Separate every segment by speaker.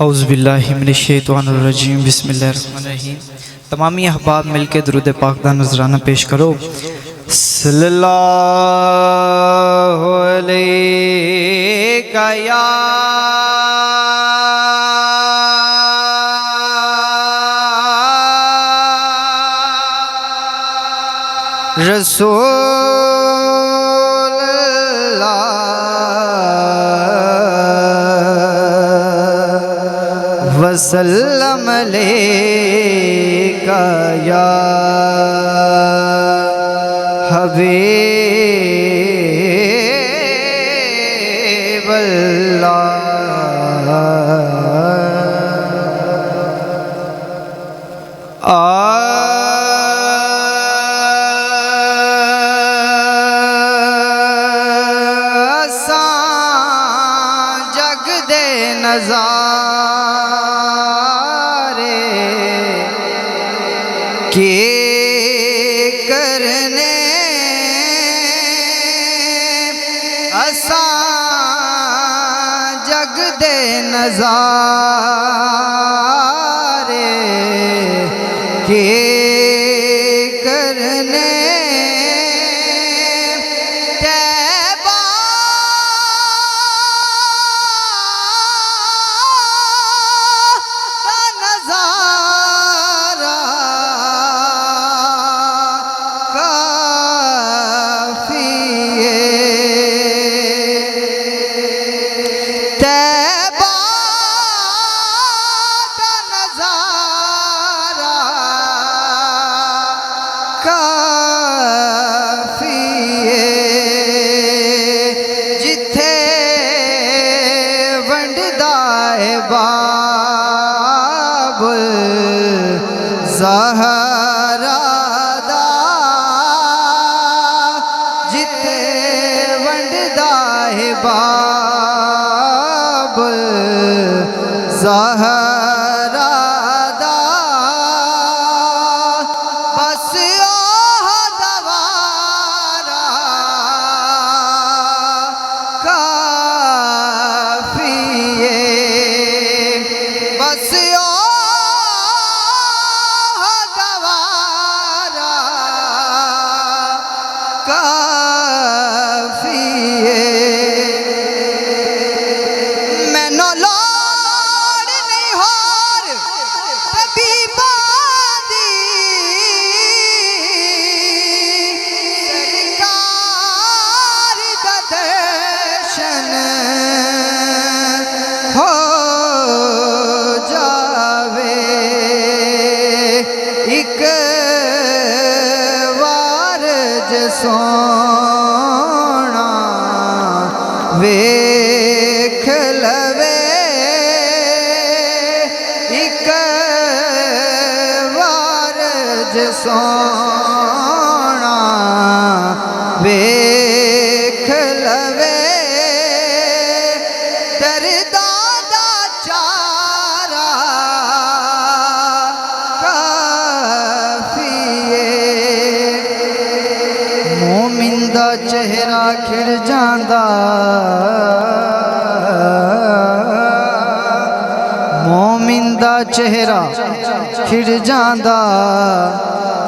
Speaker 1: औज़ुबिल्लाहिमिनश्शैतानिर्रजीम बिस्मिल्लाहिर्रहमानिर्रहीम। तमामी अहबाब मिलके दुरूद पाक दा नजराना पेश करो। सल्लल्लाहु अलैका या रसूल अल्लाह वसल्लम अलैका या हबीब जग दे नज़ारे के करने असां जग दे नज़ारे के करने जिथे वंडदा है बाबुल ज़हरा दा, जिथे वंडदा है बाबुल ज़हरा दा, बस हो जावे एक वार सोना वेख लवे, एक वार सोना वेख लवे, मोमिंदा चेहरा खिड़ जांदा, मोमिंदा चेहरा खिड़ जांदा,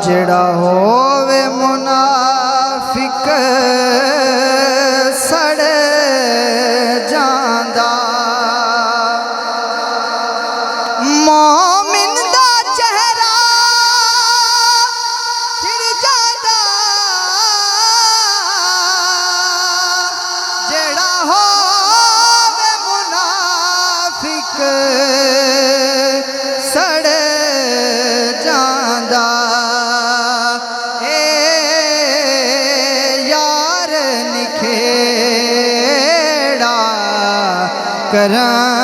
Speaker 1: जेड़ा होवे मुनाफिक सड़ जांदा। मोमिंदा चेहरा खिड़ जांदा, जेड़ा होवे मुनाफिक सड़ जांदा। ए यार निखेड़ा करां